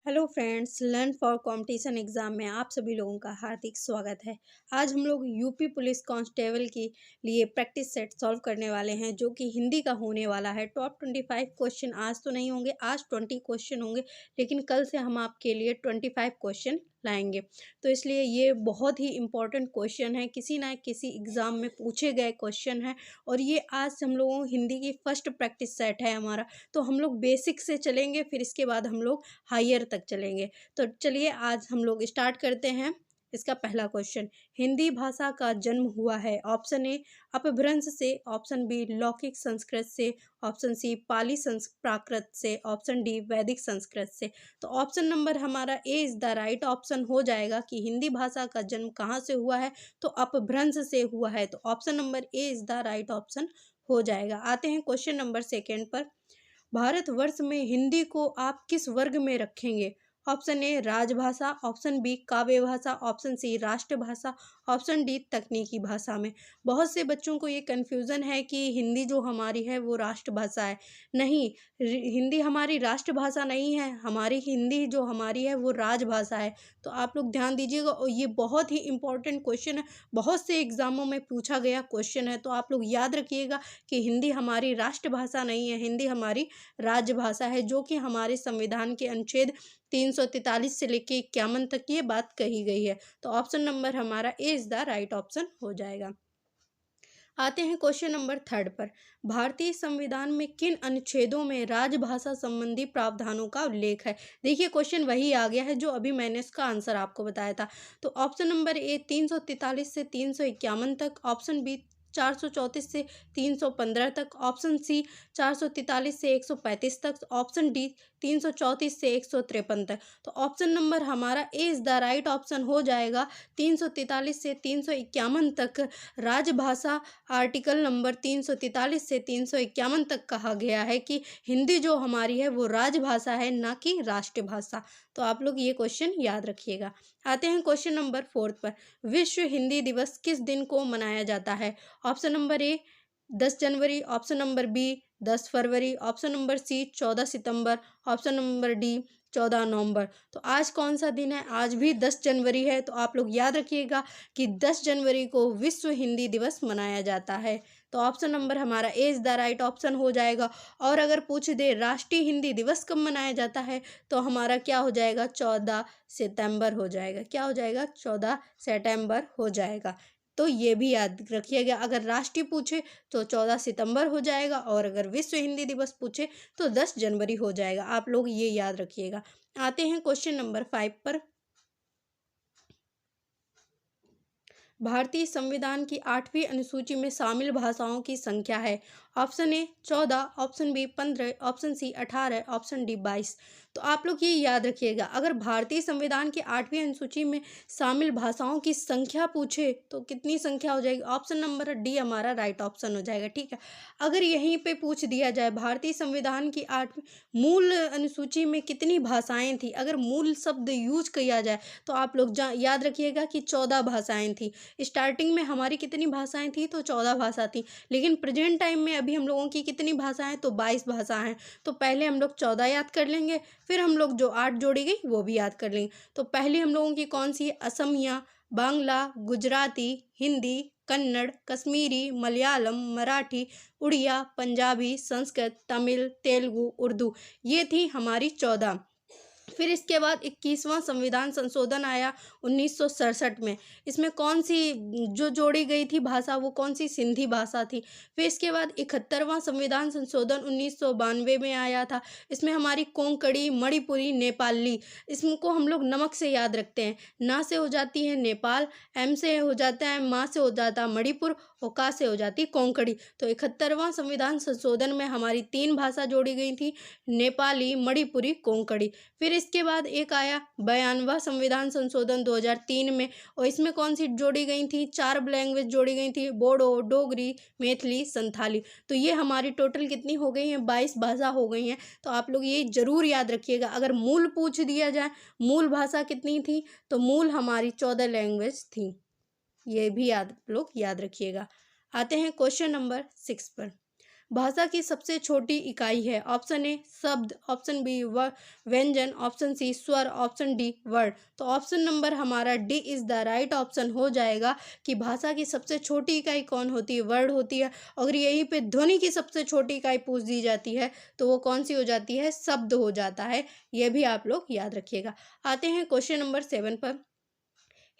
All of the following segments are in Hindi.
Hello friends, learn for competition exam में आप सभी लोगों का हार्दिक स्वागत है। आज हम लोग यूपी पुलिस कांस्टेबल के लिए प्रैक्टिस सेट सॉल्व करने वाले हैं, जो कि हिंदी का होने वाला है। टॉप 25 क्वेश्चन आज तो नहीं होंगे, आज 20 क्वेश्चन होंगे, लेकिन कल से हम आपके लिए 25 क्वेश्चन लाएंगे। तो इसलिए ये बहुत ही इम्पोर्टेंट क्वेश्चन है, किसी ना किसी एग्ज़ाम में पूछे गए क्वेश्चन है। और ये आज हम लोगों हिंदी की फर्स्ट प्रैक्टिस सेट है हमारा। तो हम लोग बेसिक से चलेंगे, फिर इसके बाद हम लोग हायर तक चलेंगे। तो चलिए आज हम लोग स्टार्ट करते हैं। इसका पहला क्वेश्चन, हिंदी भाषा का जन्म हुआ है। ऑप्शन ए अपभ्रंश से, ऑप्शन बी लौकिक संस्कृत से, ऑप्शन सी पाली प्राकृत से, ऑप्शन डी वैदिक संस्कृत से। तो ऑप्शन नंबर हमारा A is the right option हो जाएगा कि हिंदी भाषा का जन्म कहाँ से हुआ है, तो अपभ्रंश से हुआ है। तो option number A is the right option हो जाएगा। आते हैं क्वेश्चन नंबर सेकेंड पर। भारतवर्ष में हिंदी को आप किस वर्ग में रखेंगे? ऑप्शन ए राजभाषा, ऑप्शन बी काव्य भाषा, ऑप्शन सी राष्ट्रभाषा, ऑप्शन डी तकनीकी भाषा में। बहुत से बच्चों को ये कन्फ्यूज़न है कि हिंदी जो हमारी है वो राष्ट्रभाषा है। नहीं, हिंदी हमारी राष्ट्रभाषा नहीं है, हमारी हिंदी जो हमारी है वो राजभाषा है। तो आप लोग ध्यान दीजिएगा, और ये बहुत ही इम्पोर्टेंट क्वेश्चन है, बहुत से एग्जामों में पूछा गया क्वेश्चन है। तो आप लोग याद रखिएगा कि हिंदी हमारी राष्ट्रभाषा नहीं है, हिंदी हमारी राजभाषा है, जो कि हमारे संविधान के अनुच्छेद 343 से लेकर 51 तक ये बात कही गई है। तो ऑप्शन नंबर हमारा A is the right option हो जाएगा। आते हैं क्वेश्चन नंबर थर्ड पर। भारतीय संविधान में किन अनुच्छेदों में राजभाषा संबंधी प्रावधानों का उल्लेख है? देखिए क्वेश्चन वही आ गया है जो अभी मैंने इसका आंसर आपको बताया था। तो ऑप्शन नंबर ए 343 से 351 तक, ऑप्शन बी 434 से 315 तक, ऑप्शन सी 443 से 135 तक, ऑप्शन डी 334 से 153 तक। तो ऑप्शन नंबर हमारा A is the right option हो जाएगा। 343 से 351 तक राजभाषा आर्टिकल नंबर 343 से 351 तक कहा गया है कि हिंदी जो हमारी है वो राजभाषा है, ना कि राष्ट्रभाषा। तो आप लोग ये क्वेश्चन याद रखिएगा। आते हैं क्वेश्चन नंबर फोर्थ पर। विश्व हिंदी दिवस किस दिन को मनाया जाता है? ऑप्शन नंबर ए 10 जनवरी, ऑप्शन नंबर बी 10 फरवरी, ऑप्शन नंबर सी 14 सितंबर, ऑप्शन नंबर डी 14 नवंबर। तो आज कौन सा दिन है? आज भी 10 जनवरी है। तो आप लोग याद रखिएगा कि 10 जनवरी को विश्व हिंदी दिवस मनाया जाता है। तो ऑप्शन नंबर हमारा A is the right option हो जाएगा। और अगर पूछ दे राष्ट्रीय हिंदी दिवस कब मनाया जाता है, तो हमारा क्या हो जाएगा? 14 सितंबर हो जाएगा। क्या हो जाएगा? 14 सितंबर हो जाएगा। तो ये भी याद रखिएगा, अगर राष्ट्रीय पूछे तो 14 सितंबर हो जाएगा, और अगर विश्व हिंदी दिवस पूछे तो 10 जनवरी हो जाएगा। आप लोग ये याद रखिएगा। आते हैं क्वेश्चन नंबर 5 पर। भारतीय संविधान की 8वीं अनुसूची में शामिल भाषाओं की संख्या है। Option A 14, option B 15, option C 18, option D 22। तो आप लोग ये याद रखिएगा, अगर भारतीय संविधान की 8वीं अनुसूची में शामिल भाषाओं की संख्या पूछे तो कितनी संख्या हो जाएगी? ऑप्शन नंबर डी हमारा राइट ऑप्शन हो जाएगा। ठीक है, अगर यहीं पे पूछ दिया जाए भारतीय संविधान की 8वीं मूल अनुसूची में कितनी भाषाएं थी, अगर मूल शब्द यूज किया जाए तो आप लोग याद रखिएगा कि 14 भाषाएं थी। स्टार्टिंग में हमारी कितनी भाषाएं थी? तो 14 भाषा थी। लेकिन प्रेजेंट टाइम में अभी हम लोगों की कितनी भाषाएं? तो 22 भाषा हैं। तो पहले हम लोग 14 याद कर लेंगे, फिर हम लोग जो 8 जोड़ी गई वो भी याद कर लेंगे। तो पहले हम लोगों की कौन सी है? असमिया, बांग्ला, गुजराती, हिंदी, कन्नड़, कश्मीरी, मलयालम, मराठी, उड़िया, पंजाबी, संस्कृत, तमिल, तेलुगु, उर्दू। ये थी हमारी 14। फिर इसके बाद 21वां संविधान संशोधन आया 1967 में। इसमें कौन सी जो जोड़ी गई थी भाषा, वो कौन सी? सिंधी भाषा थी। फिर इसके बाद 71वां संविधान संशोधन 1992 में आया था। इसमें हमारी कोंकणी, मणिपुरी, नेपाली, इसको हम लोग नमक से याद रखते हैं। ना से हो जाती है नेपाल, एम से हो जाता है, मा से हो जाता है मणिपुर, और का से हो जाती है कोंकणी। तो 71वां संविधान संशोधन में हमारी 3 भाषा जोड़ी गई थी, नेपाली, मणिपुरी, कोंकणी। फिर इसके बाद एक आया 92वां संविधान संशोधन 2003 में, और इसमें कौन सी जोड़ी गई थी? 4 लैंग्वेज जोड़ी गई थी, बोडो, डोगरी, मैथिली, संथाली। तो ये हमारी टोटल कितनी हो गई हैं? 22 भाषा हो गई हैं। तो आप लोग ये जरूर याद रखिएगा, अगर मूल पूछ दिया जाए मूल भाषा कितनी थी, तो मूल हमारी 14 लैंग्वेज थी। ये भी लोग याद रखिएगा। आते हैं क्वेश्चन नंबर 6 पर। भाषा की सबसे छोटी इकाई है? ऑप्शन ए शब्द, ऑप्शन बी व्यंजन, ऑप्शन सी स्वर, ऑप्शन डी वर्ड। तो ऑप्शन नंबर हमारा D is the right option हो जाएगा कि भाषा की सबसे छोटी इकाई कौन होती है? वर्ड होती है। अगर यहीं पे ध्वनि की सबसे छोटी इकाई पूछ दी जाती है तो वो कौन सी हो जाती है? शब्द हो जाता है। ये भी आप लोग याद रखिएगा। आते हैं क्वेश्चन नंबर 7 पर।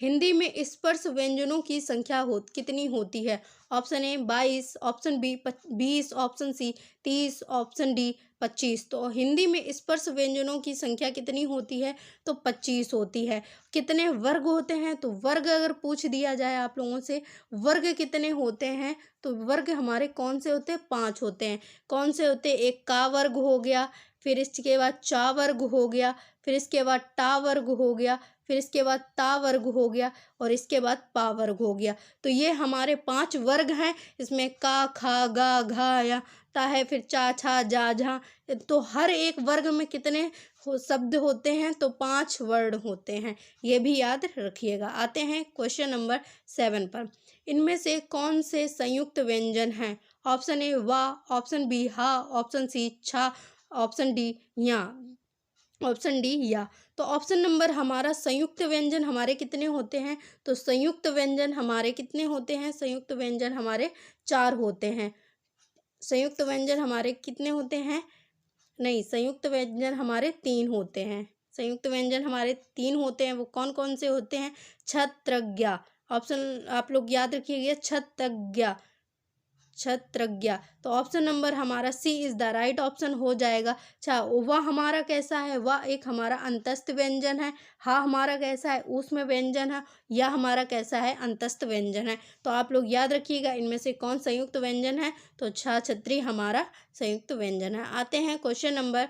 हिंदी में स्पर्श व्यंजनों की संख्या कितनी होती है? Option A 22, option B 20, option C 30, option D 25। तो हिंदी में स्पर्श व्यंजनों की संख्या कितनी होती है? तो 25 होती है। कितने वर्ग होते हैं? तो वर्ग अगर पूछ दिया जाए आप लोगों से, वर्ग कितने होते हैं? तो वर्ग हमारे कौन से होते हैं? 5 होते हैं। कौन से होते हैं? एक का वर्ग हो गया, फिर इसके बाद चा वर्ग हो गया, फिर इसके बाद टा वर्ग हो गया, फिर इसके बाद ता वर्ग हो गया और इसके बाद पा वर्ग हो गया। तो ये हमारे 5 वर्ग हैं। इसमें का, खा, गा, घा या ता है, फिर चा, छा, जा, झा। तो हर एक वर्ग में कितने शब्द होते हैं? तो 5 वर्ड होते हैं। ये भी याद रखिएगा। आते हैं क्वेश्चन नंबर 7 पर। इनमें से कौन से संयुक्त व्यंजन हैं? ऑप्शन ए वा, ऑप्शन बी हा, ऑप्शन सी छा, ऑप्शन डी या। ऑप्शन डी या। तो ऑप्शन नंबर हमारा संयुक्त व्यंजन हमारे कितने होते हैं? तो संयुक्त व्यंजन हमारे कितने होते हैं? संयुक्त व्यंजन हमारे 4 होते हैं। संयुक्त व्यंजन हमारे कितने होते हैं? नहीं, संयुक्त व्यंजन हमारे 3 होते हैं। संयुक्त व्यंजन हमारे 3 होते हैं। वो कौन कौन से होते हैं? छत्रज्ञा। ऑप्शन आप लोग याद रखिएगा, छत्रज्ञा, छत्रज्ञा। तो ऑप्शन नंबर हमारा C is the right option हो जाएगा। अच्छा, वह हमारा कैसा है? वह एक हमारा अंतस्थ व्यंजन है। हा हमारा कैसा है? ऊष्म व्यंजन है। या हमारा कैसा है? अंतस्थ व्यंजन है। तो आप लोग याद रखिएगा इनमें से कौन संयुक्त व्यंजन है? तो छा छत्री हमारा संयुक्त व्यंजन है। आते हैं क्वेश्चन नंबर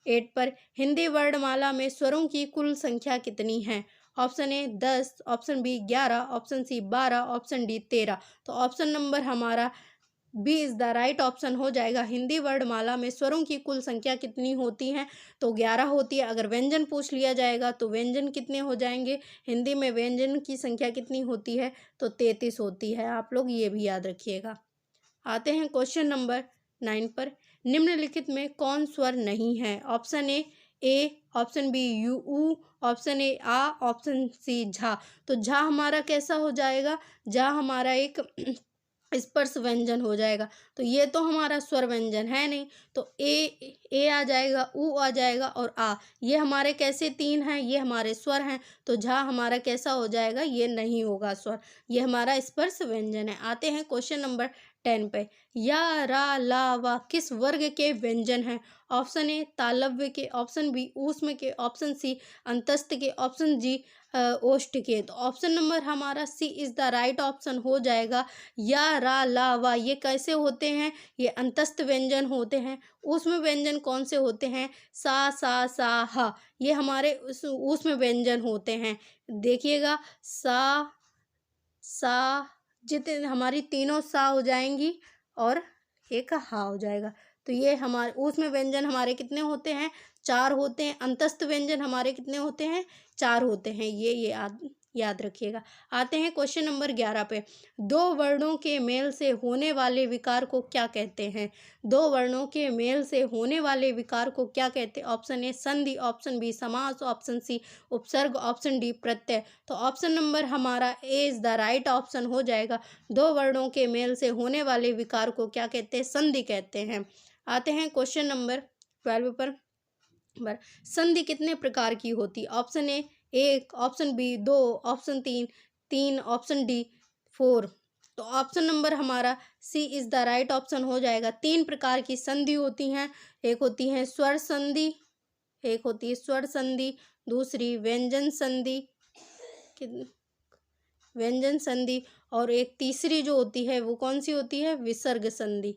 8 पर। हिंदी वर्णमाला में स्वरों की कुल संख्या कितनी है? Option A 10, option B 11, option C 12, option D 13। तो ऑप्शन नंबर हमारा B is the right option हो जाएगा। हिंदी वर्णमाला में स्वरों की कुल संख्या कितनी होती है? तो 11 होती है। अगर व्यंजन पूछ लिया जाएगा तो व्यंजन कितने हो जाएंगे? हिंदी में व्यंजन की संख्या कितनी होती है? तो 33 होती है। आप लोग ये भी याद रखिएगा। आते हैं क्वेश्चन नंबर 9 पर। निम्नलिखित में कौन स्वर नहीं है? ऑप्शन ए, ऑप्शन बी यू ऊ, ऑप्शन ए आ, ऑप्शन सी झा। तो झा हमारा कैसा हो जाएगा? झा हमारा एक स्पर्श व्यंजन हो जाएगा। तो ये तो हमारा स्वर व्यंजन है नहीं। तो ए आ जाएगा, ऊ आ जाएगा और आ। ये हमारे कैसे 3 हैं? ये हमारे स्वर हैं। तो झा हमारा कैसा हो जाएगा? ये नहीं होगा स्वर। ये हमारा स्पर्श व्यंजन है। आते हैं क्वेश्चन नंबर 10 पे। या, रा, ला, वा किस वर्ग के व्यंजन हैं? ऑप्शन ए तालव्य के, ऑप्शन बी ऊष्म के, ऑप्शन सी अंतस्थ के, ऑप्शन जी ओष्ठ के। तो ऑप्शन नंबर हमारा C is the right option हो जाएगा। या, रा, ला, वा ये कैसे होते हैं? ये अंतस्थ व्यंजन होते हैं। ऊष्म व्यंजन कौन से होते हैं? सा, हा। ये हमारे ऊष्म व्यंजन होते हैं। देखिएगा, सा जितने हमारी तीनों सा हो जाएंगी और एक हा हो जाएगा। तो ये हमारे ऊष्म व्यंजन हमारे कितने होते हैं? 4 होते हैं। अंतस्थ व्यंजन हमारे कितने होते हैं? 4 होते हैं। ये याद रखिएगा। आते हैं क्वेश्चन नंबर 11 पे। 2 वर्णों के मेल से होने वाले विकार को क्या कहते हैं? 2 वर्णों के मेल से होने वाले विकार को क्या कहते हैं? ऑप्शन ए संधि, ऑप्शन बी समास, ऑप्शन सी उपसर्ग, ऑप्शन डी प्रत्यय। तो ऑप्शन नंबर हमारा A is the right option हो जाएगा। 2 वर्णों के मेल से होने वाले विकार को क्या कहते हैं? संधि कहते हैं। आते हैं क्वेश्चन नंबर 12 पर। संधि कितने प्रकार की होती? Option A 1, option B 2, option 3, option D 4। तो ऑप्शन नंबर हमारा C is the right option हो जाएगा। 3 प्रकार की संधि होती हैं। एक होती है स्वर संधि, एक होती है स्वर संधि, दूसरी व्यंजन संधि, व्यंजन संधि, और एक तीसरी जो होती है वो कौन सी होती है? विसर्ग संधि।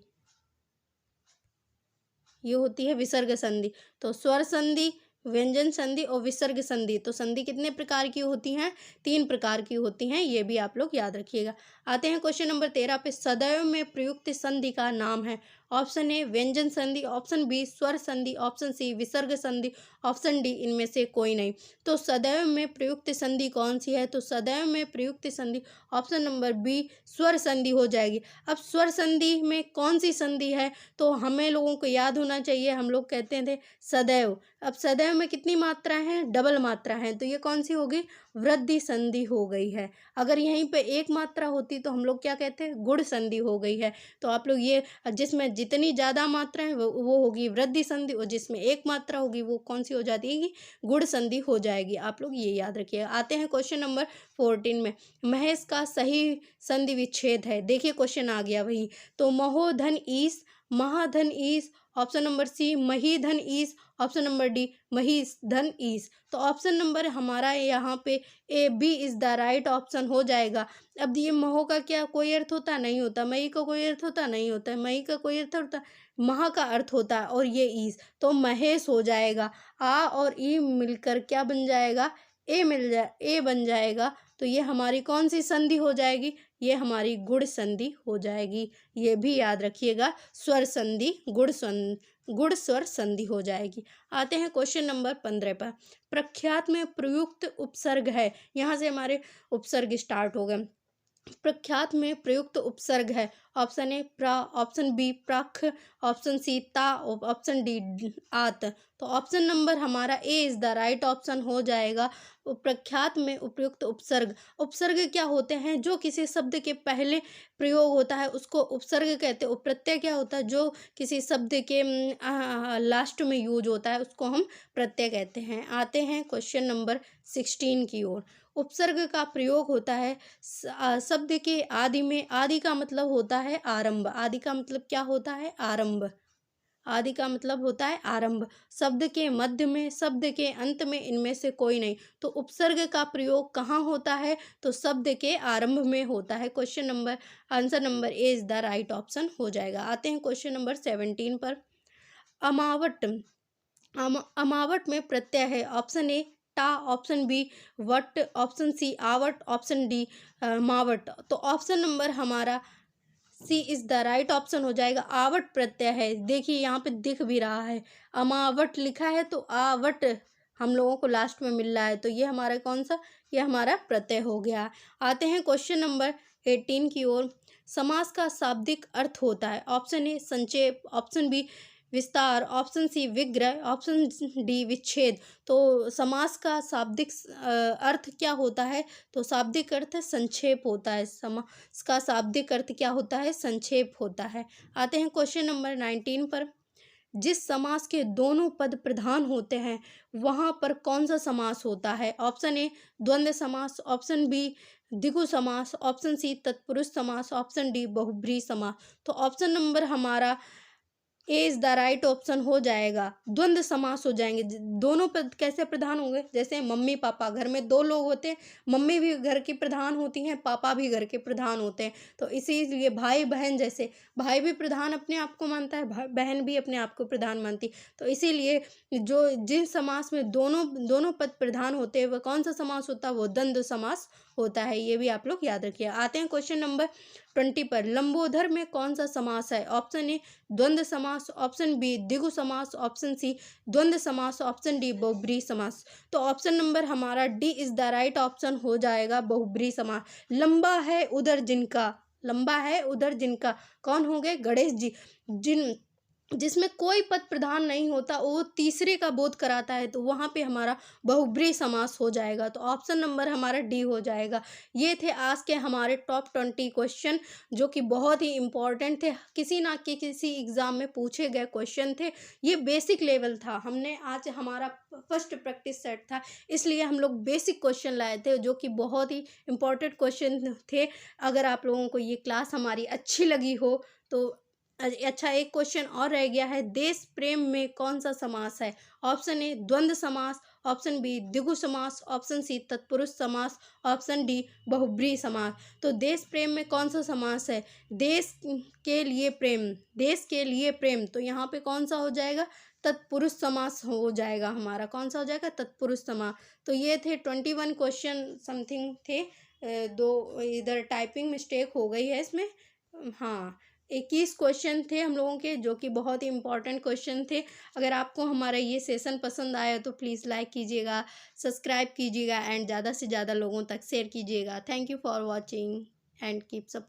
ये होती है विसर्ग संधि। तो स्वर संधि, व्यंजन संधि और विसर्ग संधि। तो संधि कितने प्रकार की होती हैं? 3 प्रकार की होती हैं। ये भी आप लोग याद रखिएगा। आते हैं क्वेश्चन नंबर 13 पे। सदैव में प्रयुक्त संधि का नाम है। ऑप्शन ए व्यंजन संधि, ऑप्शन बी स्वर संधि, ऑप्शन सी विसर्ग संधि, ऑप्शन डी इनमें से कोई नहीं। तो सदैव में प्रयुक्त संधि कौन सी है? तो सदैव में प्रयुक्त संधि ऑप्शन नंबर बी स्वर संधि हो जाएगी। अब स्वर संधि में कौन सी संधि है? तो हमें लोगों को याद होना चाहिए, हम लोग कहते थे सदैव। अब सदैव में कितनी मात्रा है? डबल मात्रा है, तो ये कौन सी होगी? वृद्धि संधि हो गई है। अगर यहीं पे एक मात्रा होती तो हम लोग क्या कहते हैं? गुण संधि हो गई है। तो आप लोग ये, जिसमें जितनी ज़्यादा मात्रा है वो होगी वृद्धि संधि, और जिसमें एक मात्रा होगी वो कौन सी हो जाती है? गुण संधि हो जाएगी। आप लोग ये याद रखिएगा। आते हैं क्वेश्चन नंबर 14 में। महेश का सही संधि विच्छेद है। देखिए क्वेश्चन आ गया वही। तो महोधन ईस, महाधन ईस, ऑप्शन नंबर सी महीधन ईस, ऑप्शन नंबर डी महीधन ईस। तो ऑप्शन नंबर हमारा यहाँ पे A B is the right option हो जाएगा। अब ये महो का क्या कोई अर्थ होता? नहीं होता। मई का कोई अर्थ होता? नहीं होता है। मई का कोई अर्थ होता? महा का अर्थ होता है, और ये ईस, तो महेश हो जाएगा। आ और ई मिलकर क्या बन जाएगा? ए बन जाएगा। तो ये हमारी कौन सी संधि हो जाएगी? ये हमारी गुण संधि हो जाएगी। ये भी याद रखिएगा, स्वर संधि गुण स्वर संधि हो जाएगी। आते हैं क्वेश्चन नंबर 15 पर। प्रख्यात में प्रयुक्त उपसर्ग है। यहाँ से हमारे उपसर्ग स्टार्ट हो गए। प्रख्यात में प्रयुक्त उपसर्ग है। ऑप्शन ए प्रा, ऑप्शन बी प्रख, ऑप्शन सी ता, ऑप्शन डी आत। तो ऑप्शन नंबर हमारा ए इज द राइट ऑप्शन हो जाएगा। प्रख्यात में उपयुक्त उपसर्ग, उपसर्ग क्या होते हैं? जो किसी शब्द के पहले प्रयोग होता है उसको उपसर्ग कहते हैं। प्रत्यय क्या होता है? जो किसी शब्द के लास्ट में यूज होता है उसको हम प्रत्यय कहते हैं। आते हैं क्वेश्चन नंबर 16 की ओर। उपसर्ग का प्रयोग होता है शब्द के आदि में। आदि का मतलब होता है आरंभ। आदि का मतलब क्या होता है? आरंभ। आदि का मतलब होता है आरंभ। शब्द के मध्य में, शब्द के अंत में, इनमें से कोई नहीं। तो उपसर्ग का प्रयोग कहाँ होता है? तो शब्द के आरंभ में होता है। Question number, answer number A is the right option हो जाएगा। आते हैं क्वेश्चन नंबर 17 पर। अमावट, अमावट में प्रत्यय है। ऑप्शन ए टा, ऑप्शन बी वट, ऑप्शन सी आवट, ऑप्शन डी मावट। तो ऑप्शन नंबर हमारा C is the right option हो जाएगा। आवट प्रत्यय है। देखिए यहाँ पे दिख भी रहा है, अमावट लिखा है, तो आवट हम लोगों को लास्ट में मिल रहा है। तो ये हमारा कौन सा? ये हमारा प्रत्यय हो गया। आते हैं क्वेश्चन नंबर 18 की ओर। समास का शाब्दिक अर्थ होता है। ऑप्शन ए संक्षेप, ऑप्शन बी विस्तार, ऑप्शन सी विग्रह, ऑप्शन डी विच्छेद। तो समास का शाब्दिक अर्थ क्या होता है? तो शाब्दिक अर्थ संक्षेप होता है। समास का शाब्दिक अर्थ क्या होता है? संक्षेप होता है। आते हैं क्वेश्चन नंबर 19 पर। जिस समास के दोनों पद प्रधान होते हैं वहाँ पर कौन सा समास होता है? ऑप्शन ए द्वंद्व समास, ऑप्शन बी द्विगु समास, ऑप्शन सी तत्पुरुष समास, ऑप्शन डी बहुब्रीहि समास। तो ऑप्शन नंबर हमारा ए इज द राइट ऑप्शन हो जाएगा। द्वंद्व समास हो जाएंगे। दोनों पद कैसे प्रधान होंगे? जैसे मम्मी पापा, घर में दो लोग होते हैं, मम्मी भी घर की प्रधान होती हैं, पापा भी घर के प्रधान होते हैं। तो इसीलिए भाई बहन, जैसे भाई भी प्रधान अपने आप को मानता है, बहन भी अपने आप को प्रधान मानती। तो इसीलिए जो जिस समास में दोनों दोनों पद प्रधान होते हैं वह कौन सा समास होता है? वो द्वंद्व समास होता है। ये भी आप लोग याद रखिए। आते हैं क्वेश्चन नंबर 20 पर। लंबोदर में कौन सा समास है? ऑप्शन ए द्वंद्व समास, ऑप्शन बी द्विगु समास, ऑप्शन सी द्वंद्व समास, ऑप्शन डी बहुब्रीहि समास। तो ऑप्शन नंबर हमारा D is the right option हो जाएगा, बहुब्रीहि समास। लंबा है उधर जिनका, लंबा है उधर जिनका, कौन हो गए? गणेश जी। जिन जिसमें कोई पद प्रधान नहीं होता, वो तीसरे का बोध कराता है, तो वहाँ पे हमारा बहुब्रीहि समास हो जाएगा। तो ऑप्शन नंबर हमारा डी हो जाएगा। ये थे आज के हमारे टॉप 20 क्वेश्चन, जो कि बहुत ही इम्पोर्टेंट थे। किसी ना किसी एग्ज़ाम में पूछे गए क्वेश्चन थे। ये बेसिक लेवल था। हमने आज हमारा फर्स्ट प्रैक्टिस सेट था, इसलिए हम लोग बेसिक क्वेश्चन लाए थे, जो कि बहुत ही इम्पोर्टेंट क्वेश्चन थे। अगर आप लोगों को ये क्लास हमारी अच्छी लगी हो तो अच्छा, एक क्वेश्चन और रह गया है। देश प्रेम में कौन सा समास है? ऑप्शन ए द्वंद्व समास, ऑप्शन बी द्विगु समास, ऑप्शन सी तत्पुरुष समास, ऑप्शन डी बहुब्रीहि समास। तो देश प्रेम में कौन सा समास है? देश के लिए प्रेम, देश के लिए प्रेम, तो यहाँ पे कौन सा हो जाएगा? तत्पुरुष समास हो जाएगा हमारा। कौन सा हो जाएगा? तत्पुरुष समास। तो ये थे 21 क्वेश्चन समथिंग थे। दो इधर टाइपिंग मिस्टेक हो गई है इसमें, हाँ, 21 क्वेश्चन थे हम लोगों के, जो कि बहुत ही इंपॉर्टेंट क्वेश्चन थे। अगर आपको हमारा ये सेशन पसंद आया तो प्लीज़ लाइक कीजिएगा, सब्सक्राइब कीजिएगा एंड ज़्यादा से ज़्यादा लोगों तक शेयर कीजिएगा। Thank you for watching and keep support.